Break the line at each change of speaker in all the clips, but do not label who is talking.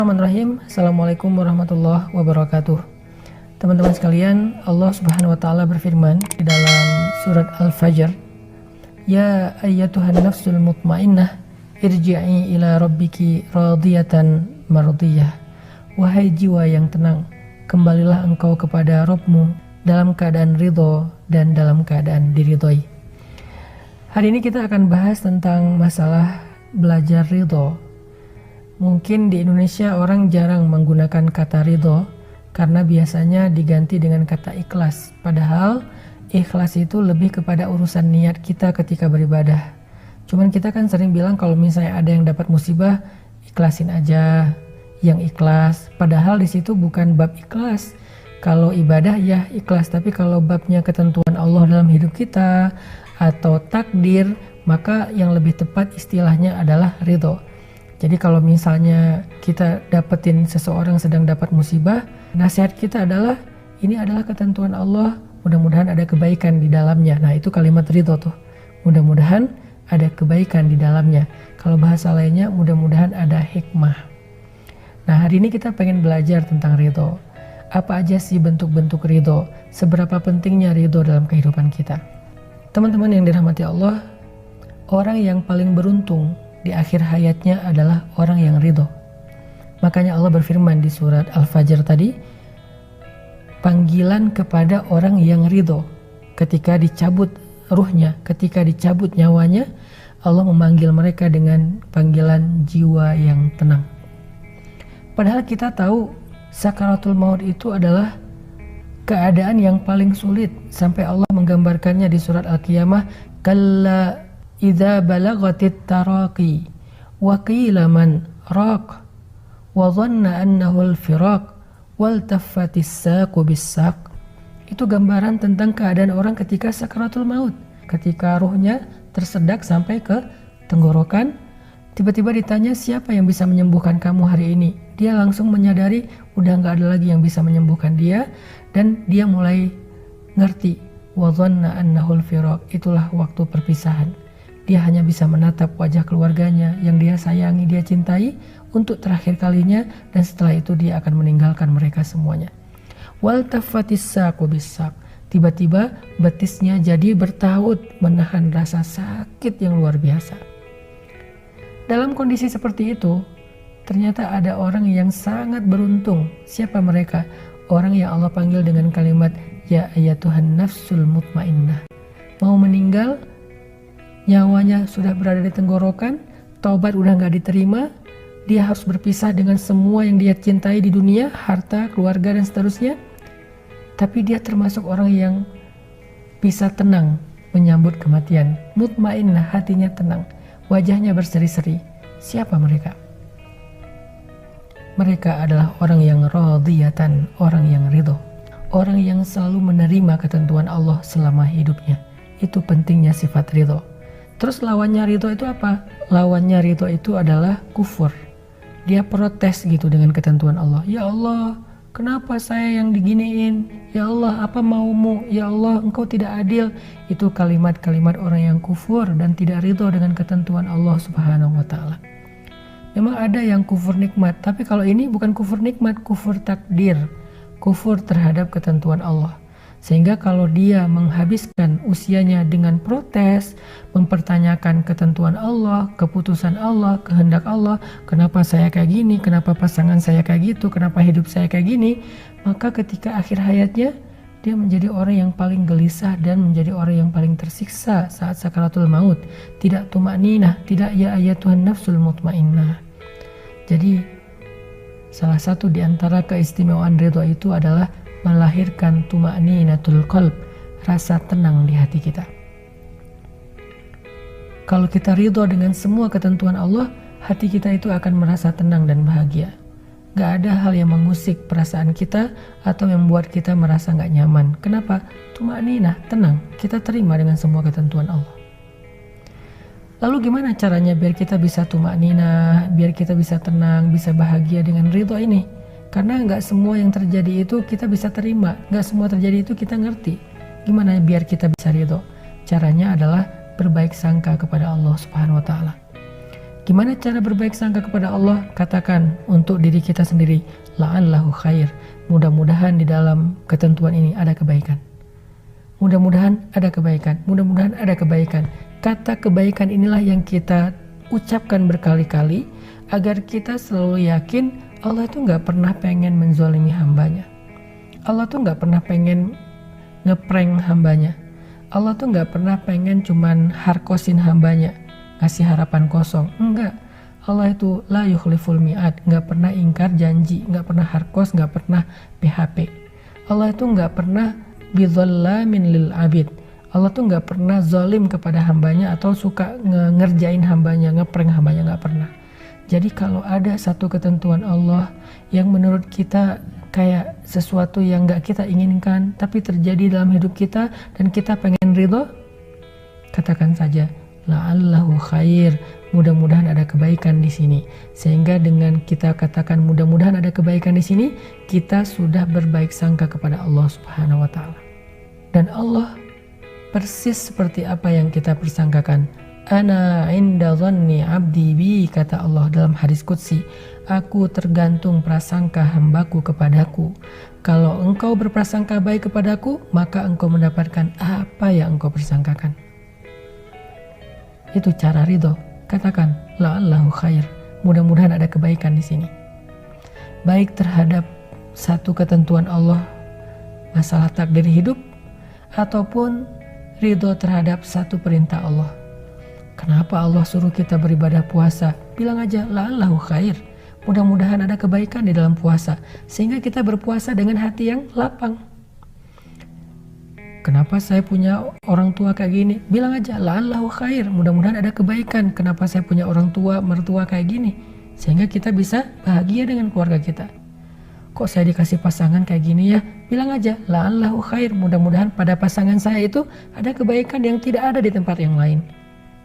Bismillahirrahmanirrahim. Assalamualaikum warahmatullahi wabarakatuh. Teman-teman sekalian, Allah Subhanahu wa taala berfirman di dalam surat Al-Fajr, "Ya ayyatuhan nafsul mutmainnah, irji'i ila rabbiki radiyatan mardiyah." Wahai jiwa yang tenang, kembalilah engkau kepada Rabbmu dalam keadaan ridho dan dalam keadaan diridhoi. Hari ini kita akan bahas tentang masalah belajar ridho. Mungkin di Indonesia orang jarang menggunakan kata ridho karena biasanya diganti dengan kata ikhlas. Padahal ikhlas itu lebih kepada urusan niat kita ketika beribadah. Cuman kita kan sering bilang kalau misalnya ada yang dapat musibah, ikhlasin aja yang ikhlas. Padahal di situ bukan bab ikhlas. Kalau ibadah ya ikhlas, tapi kalau babnya ketentuan Allah dalam hidup kita atau takdir, maka yang lebih tepat istilahnya adalah ridho. Jadi kalau misalnya kita dapetin seseorang sedang dapat musibah, nasihat kita adalah ini adalah ketentuan Allah, mudah-mudahan ada kebaikan di dalamnya. Nah itu kalimat ridho tuh, mudah-mudahan ada kebaikan di dalamnya. Kalau bahasa lainnya mudah-mudahan ada hikmah. Nah hari ini kita pengen belajar tentang ridho. Apa aja sih bentuk-bentuk ridho? Seberapa pentingnya ridho dalam kehidupan kita? Teman-teman yang dirahmati Allah, orang yang paling beruntung di akhir hayatnya adalah orang yang ridho. Makanya Allah berfirman di surat Al-Fajr tadi, panggilan kepada orang yang ridho. Ketika dicabut ruhnya, ketika dicabut nyawanya, Allah memanggil mereka dengan panggilan jiwa yang tenang. Padahal kita tahu sakaratul maut itu adalah keadaan yang paling sulit. Sampai Allah menggambarkannya di surat Al-Qiyamah, kalla idza balagatit taraqi wa qila man raq wa dhanna annahu al-firaq wal taffatis saqu bis-saq. Itu gambaran tentang keadaan orang ketika sakaratul maut, ketika ruhnya tersedak sampai ke tenggorokan. Tiba-tiba ditanya siapa yang bisa menyembuhkan kamu hari ini. Dia langsung menyadari udah gak ada lagi yang bisa menyembuhkan dia, dan dia mulai ngerti wa dhanna annahu al-firaq, itulah waktu perpisahan. Dia hanya bisa menatap wajah keluarganya yang dia sayangi, dia cintai untuk terakhir kalinya, dan setelah itu dia akan meninggalkan mereka semuanya. Wal taffatis saqu bis-saq, tiba-tiba betisnya jadi bertaut menahan rasa sakit yang luar biasa. Dalam kondisi seperti itu, ternyata ada orang yang sangat beruntung. Siapa mereka? Orang yang Allah panggil dengan kalimat ya ayyatuhan nafsul mutmainnah. Mau meninggal, nyawanya sudah berada di tenggorokan, taubat udah gak diterima, dia harus berpisah dengan semua yang dia cintai di dunia, harta, keluarga, dan seterusnya. Tapi dia termasuk orang yang bisa tenang menyambut kematian. Mutmainnah, hatinya tenang, wajahnya berseri-seri. Siapa mereka? Mereka adalah orang yang radiyatan, orang yang ridho, orang yang selalu menerima ketentuan Allah selama hidupnya. Itu pentingnya sifat ridho. Terus lawannya ridho itu apa? Lawannya ridho itu adalah kufur. Dia protes gitu dengan ketentuan Allah. Ya Allah, kenapa saya yang diginiin? Ya Allah, apa maumu? Ya Allah, engkau tidak adil. Itu kalimat-kalimat orang yang kufur dan tidak ridho dengan ketentuan Allah Subhanahu wa ta'ala. Memang ada yang kufur nikmat, tapi kalau ini bukan kufur nikmat, kufur takdir, kufur terhadap ketentuan Allah. Sehingga kalau dia menghabiskan usianya dengan protes, mempertanyakan ketentuan Allah, keputusan Allah, kehendak Allah, kenapa saya kayak gini, kenapa pasangan saya kayak gitu, kenapa hidup saya kayak gini, maka ketika akhir hayatnya, dia menjadi orang yang paling gelisah dan menjadi orang yang paling tersiksa saat sakaratul maut. Tidak tumakninah, tidak ya ayyatuhan nafsul mutmainnah. Jadi salah satu di antara keistimewaan ridho itu adalah melahirkan tumakninatul qalb, rasa tenang di hati kita. Kalau kita ridho dengan semua ketentuan Allah, hati kita itu akan merasa tenang dan bahagia. Gak ada hal yang mengusik perasaan kita atau yang membuat kita merasa gak nyaman. Kenapa? Tumakninah, tenang, kita terima dengan semua ketentuan Allah. Lalu gimana caranya biar kita bisa tumakninah, biar kita bisa tenang, bisa bahagia dengan ridho ini? Karena gak semua yang terjadi itu kita bisa terima, gak semua terjadi itu kita ngerti. Gimana biar kita bisa ridho? Caranya adalah berbaik sangka kepada Allah Subhanahu wa ta'ala. Gimana cara berbaik sangka kepada Allah? Katakan untuk diri kita sendiri, la'allahu khair. Mudah-mudahan di dalam ketentuan ini ada kebaikan. Mudah-mudahan ada kebaikan. Mudah-mudahan ada kebaikan. Kata kebaikan inilah yang kita ucapkan berkali-kali agar kita selalu yakin Allah itu nggak pernah pengen menzalimi hambanya. Allah tuh nggak pernah pengen ngeprank hambanya. Allah tuh nggak pernah pengen cuman harkosin hambanya, ngasih harapan kosong. Enggak. Allah itu la yukhliful mi'ad, nggak pernah ingkar janji, nggak pernah harkos, nggak pernah PHP. Allah itu nggak pernah bidzallamin lil abid. Allah tuh nggak pernah zalim kepada hambanya atau suka ngerjain hambanya, ngeprank hambanya, nggak pernah. Jadi kalau ada satu ketentuan Allah yang menurut kita kayak sesuatu yang nggak kita inginkan tapi terjadi dalam hidup kita dan kita pengen ridho, katakan saja la'allahu khair, mudah-mudahan ada kebaikan di sini. Sehingga dengan kita katakan mudah-mudahan ada kebaikan di sini, kita sudah berbaik sangka kepada Allah Subhanahu wa taala. Dan Allah persis seperti apa yang kita persangkakan. Ana inda dhanni abdi bi, kata Allah dalam hadis qudsi, aku tergantung prasangka hambaku kepadaku. Kalau engkau berprasangka baik kepadaku, maka engkau mendapatkan apa yang engkau persangkakan. Itu cara ridho. Katakan la'allahu khair, mudah-mudahan ada kebaikan di sini. Baik terhadap satu ketentuan Allah, masalah takdir hidup, ataupun ridho terhadap satu perintah Allah. Kenapa Allah suruh kita beribadah puasa? Bilang aja la'allahu khair, mudah-mudahan ada kebaikan di dalam puasa, sehingga kita berpuasa dengan hati yang lapang. Kenapa saya punya orang tua kayak gini? Bilang aja la'allahu khair, mudah-mudahan ada kebaikan. Kenapa saya punya orang tua, mertua kayak gini? Sehingga kita bisa bahagia dengan keluarga kita. Kok saya dikasih pasangan kayak gini ya? Bilang aja la'allahu khair, mudah-mudahan pada pasangan saya itu ada kebaikan yang tidak ada di tempat yang lain.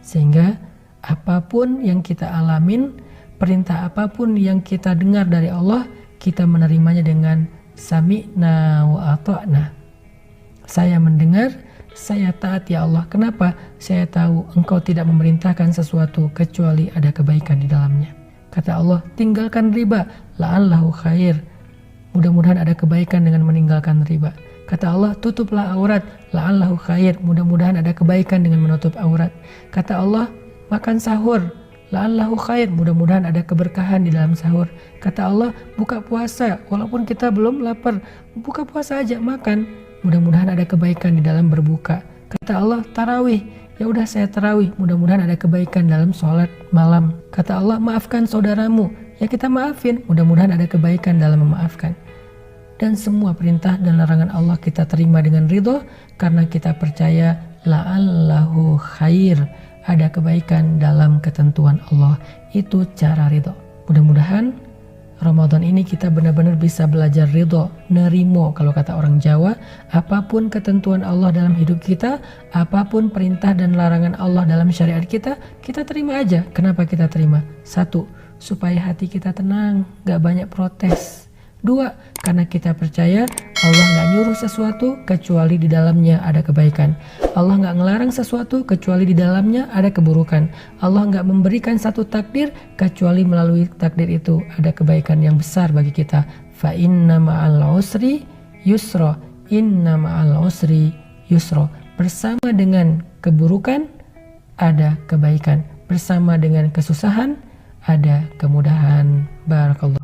Sehingga apapun yang kita alamin, perintah apapun yang kita dengar dari Allah, kita menerimanya dengan sami'na wa ata'na. Saya mendengar, saya taat ya Allah. Kenapa? Saya tahu engkau tidak memerintahkan sesuatu kecuali ada kebaikan di dalamnya. Kata Allah, tinggalkan riba, la'allahu khair, mudah-mudahan ada kebaikan dengan meninggalkan riba. Kata Allah, tutuplah aurat, la'allahu khair, mudah-mudahan ada kebaikan dengan menutup aurat. Kata Allah, makan sahur, la'allahu khair, mudah-mudahan ada keberkahan di dalam sahur. Kata Allah, buka puasa, walaupun kita belum lapar, buka puasa aja, makan, mudah-mudahan ada kebaikan di dalam berbuka. Kata Allah, tarawih, ya udah saya tarawih, mudah-mudahan ada kebaikan dalam sholat malam. Kata Allah, maafkan saudaramu, ya kita maafin, mudah-mudahan ada kebaikan dalam memaafkan. Dan semua perintah dan larangan Allah kita terima dengan ridho, karena kita percaya la'allahu khair, ada kebaikan dalam ketentuan Allah. Itu cara ridho. Mudah-mudahan Ramadan ini kita benar-benar bisa belajar ridho, nerimo kalau kata orang Jawa. Apapun ketentuan Allah dalam hidup kita, apapun perintah dan larangan Allah dalam syariat kita, kita terima aja. Kenapa kita terima? 1, supaya hati kita tenang, gak banyak protes. 2, karena kita percaya Allah gak nyuruh sesuatu kecuali di dalamnya ada kebaikan. Allah gak ngelarang sesuatu kecuali di dalamnya ada keburukan. Allah gak memberikan satu takdir kecuali melalui takdir itu ada kebaikan yang besar bagi kita. Fa inna ma'al usri yusra, inna ma'al usri yusra. Bersama dengan keburukan ada kebaikan, bersama dengan kesusahan ada kemudahan. Barakallah.